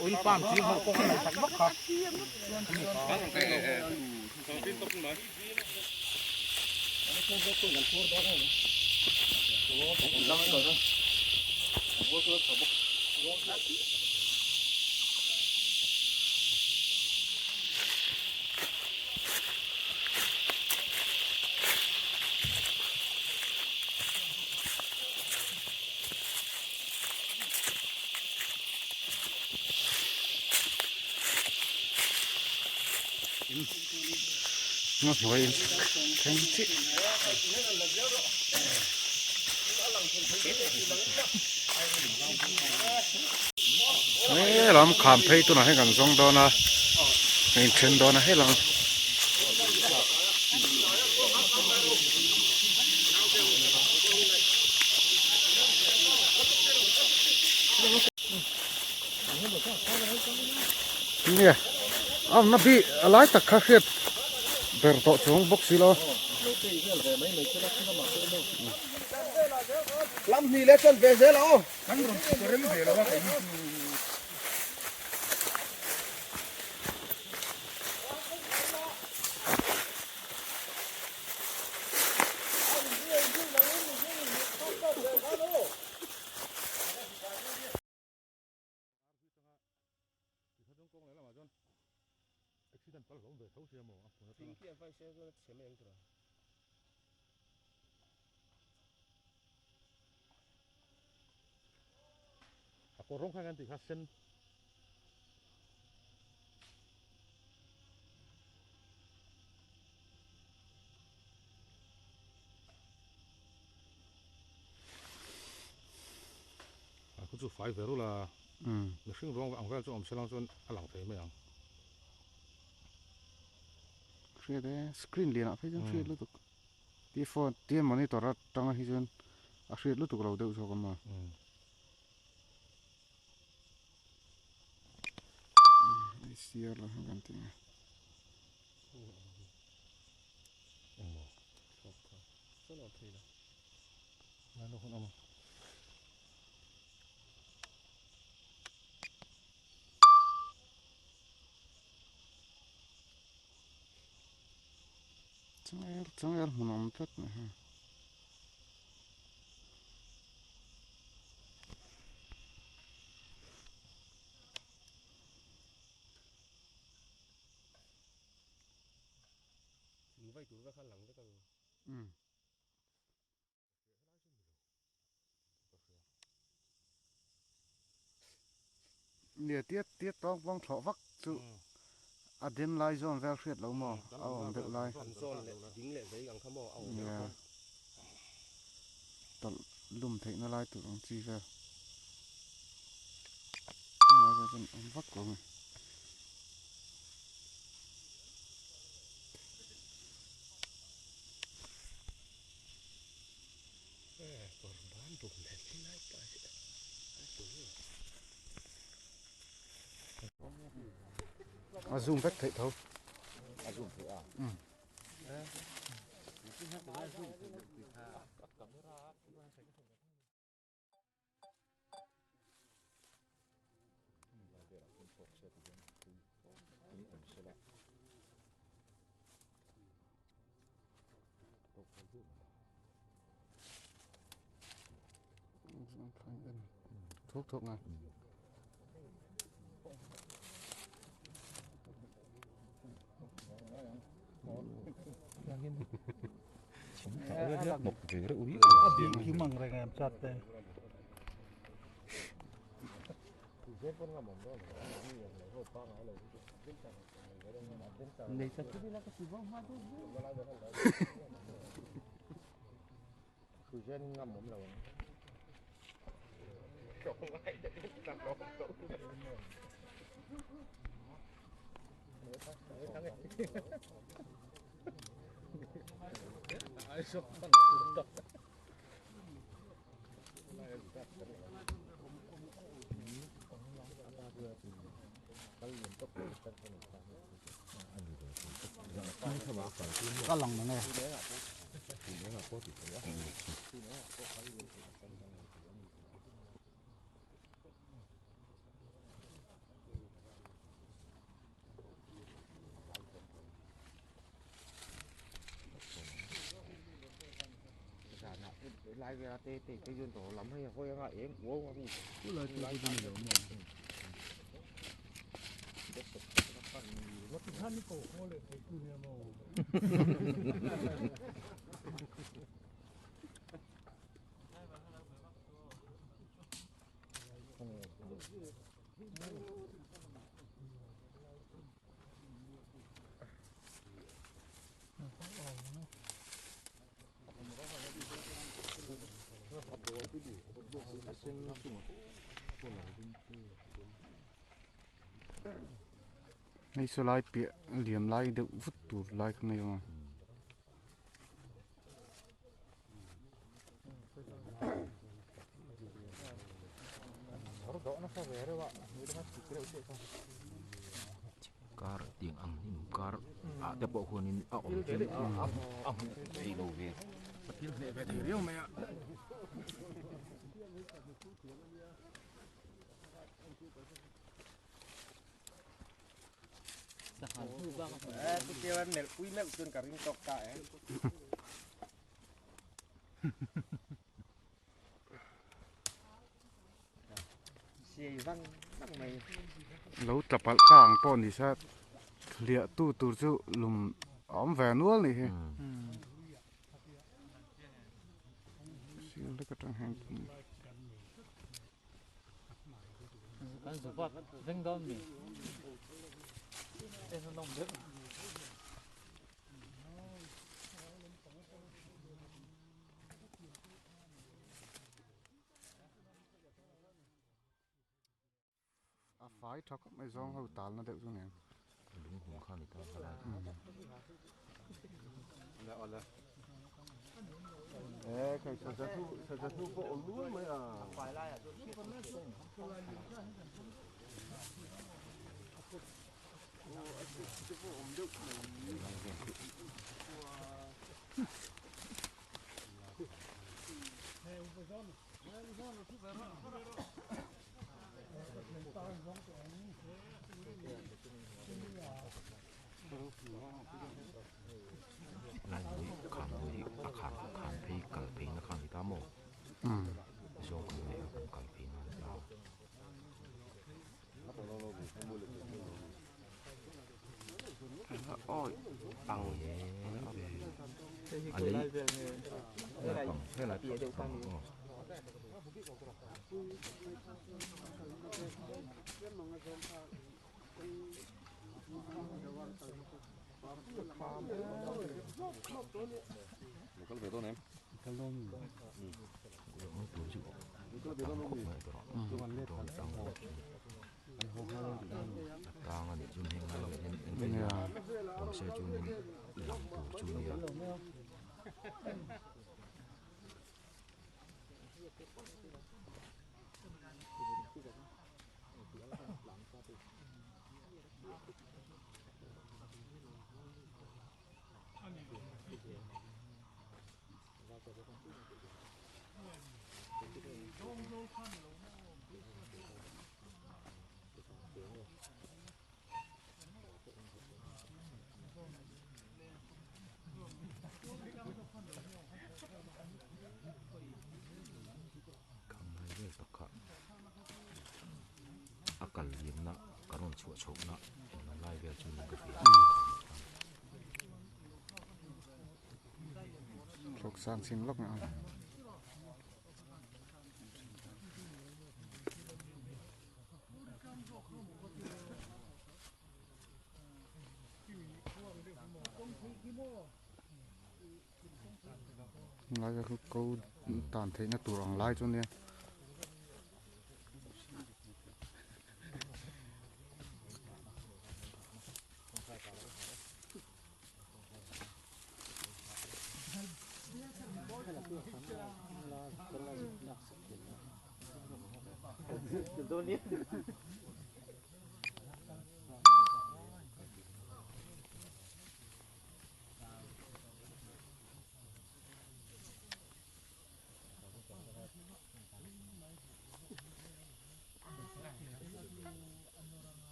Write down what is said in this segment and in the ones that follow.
Ulpam sih hokong tak bakal. nó phải thành chị ấy làm khám phê tôi nói hay gần giống đó na mình trên đó na hết lòng nè ông nó bị lái tắc khắc khiết bèn tọt xuống bốc xí lo Làm gì lấy chân về dễ đâu? Hắn rồi, có đến về đâu phải. Aku rong kan tiga sen. Aku tu five baru lah. Mesin rong ang kau tu om selang tu alang tu memang. Saya deh screen dia nak macam saya lu tu. Di phone dia monitor tengah hijau. Aku lu tu kalau dah usah kan mah. Siar lah ganti. Tengah menonton ni. Nè tiết tông vong thọ vắc sự đêm lai zone vel khiết lâu mò ông được lai tận lùm thấy nó lai tụi ông chi vel nói về bên ông vắc của mình zoom vách thấy thâu zoom thấy à thuốc này một cái rất uy Khi măng này em chặt đây. Này sao cứ là cái gì vong hoa thôi. cứ gen ngâm một lần ก็ลองมาเนี่ยlại về tê tê cái duyên tổ lắm hay là thôi ngại em uống mà cứ lời thì đi được mà nó thân cổ khô lại thấy cứ nghe màu ในสไลด์เปียเหลี่ยมไล่เดือดฟุตตูไล่ข้างในมาการเตียงอังนี่การแต่บอกคนนี้เอาที่เอาไอ้โลเวท เรื่องไหมอ่ะตัวเกี่ยวเน็ตคุยเน็ตจนกับริมตกตายเสียอยู่ตั้งไหน แล้วจับปลาข้างป้อนดิซะเหลี่ยตู้ตูจุลุมอ้อมแหวนวัวนี่เฮ้ยสิ่งเล็กก็ต้องแห้ง กันสุภาพเร่งด้อมนี่เอ็นน้องเด็ก phải thắc mấy dòng hậu tán nó đều như này đúng không khăn thì ta phải là cái sản thu bộ lúa mới à phải lại à lại khăn thì khăn thì cởi thì nó khăn thì ta mổ do cái này cởi thì nó ôi bằng anh ấy thế là có về tôi ném tuổi chịu tăng anh để chun hình này nênผมsẽ chun lòng tuổi chun nhiều akan liam na karon chua chok na na lai ve chu ka fi thuộc sang xin lốc nào lại cái câu tàn thế nó tụt online lại cho nên ตัวนี้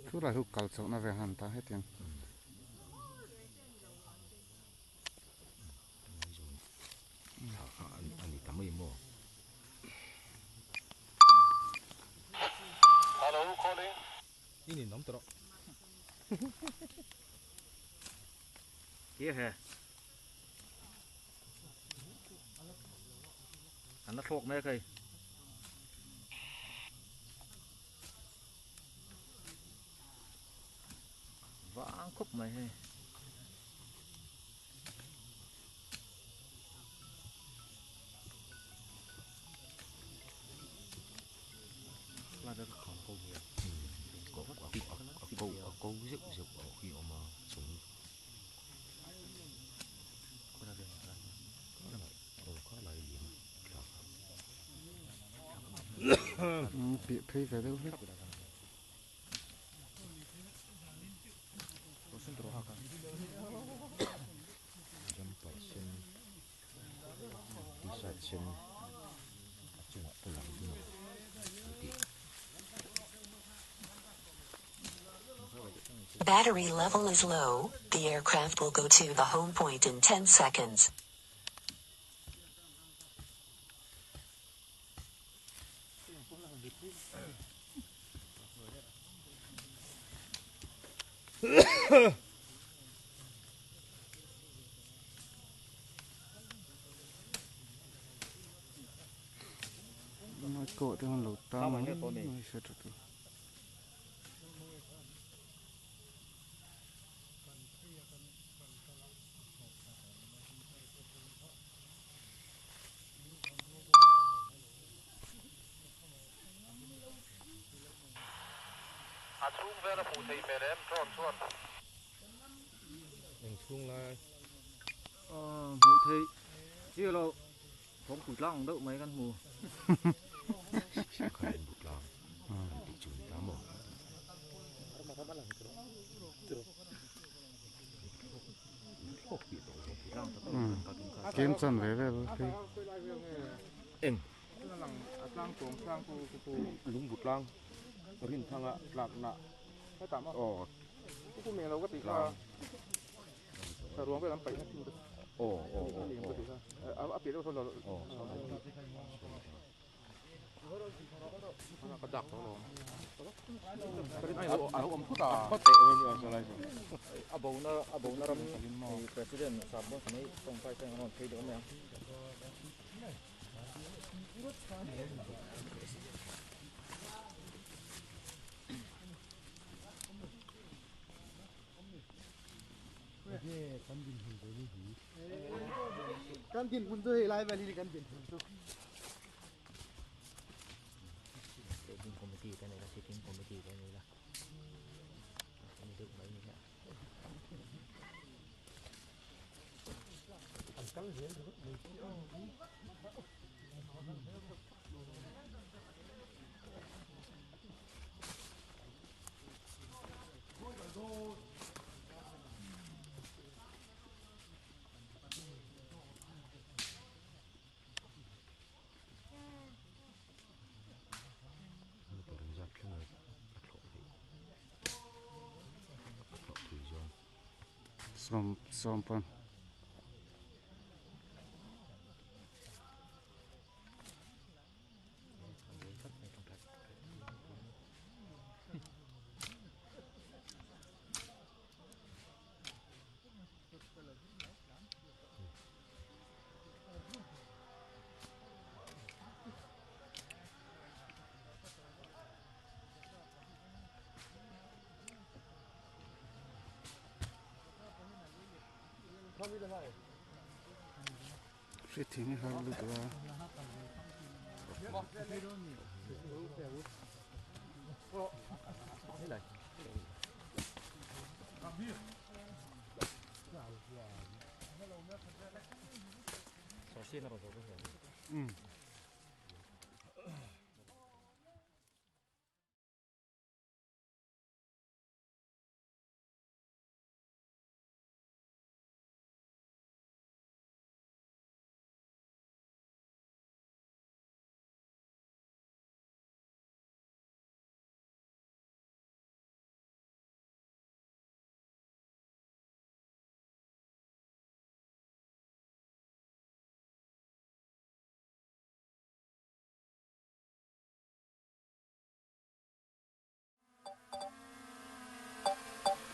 ทุกรายทุกกัลจกน่าเวหันตาให้เตียง anh đi tắm im mồ ini nom terok kia hả anh nó thuộc mấy cây vãng khúc mày hay là được còn câu gì có rượu rượu ở khi mà sống có lại điểm bị thấy về đâu hết 무슨 들어가가 점퍼신 디셔츠 좀 올라오지 Battery level is low. The aircraft will go to the home point in 10 seconds. nó cột dengan lột tao mà nó sẽ được xuống về là phụ thị mẹ em tròn xuân mình xuống là mù thị chia lộ không cụt lăng đậu mấy căn mù kalian bukan nanti junta mau kiếm chân về đây thì em sang tuồng sang ku lúng bụt lang rin thang ạ lạc nạ cái tạm ạ ku mẹ đâu có tí là thà ruộng cái làm bậy nó chịu được áp biết đâu thôi là cái đặc đó rồi cái này ông phút à có tệ hơn nhiều rồi abo na ram president sabon sanay tong pai tang non kay do maya kan tin pun tu lai bali kan tin pun tu sitting committee cái này là sitting committee cái này là không được mấy như thế xóm pan sẽ thì nó hơi lụt ra so xin nó rồi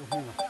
Ủa,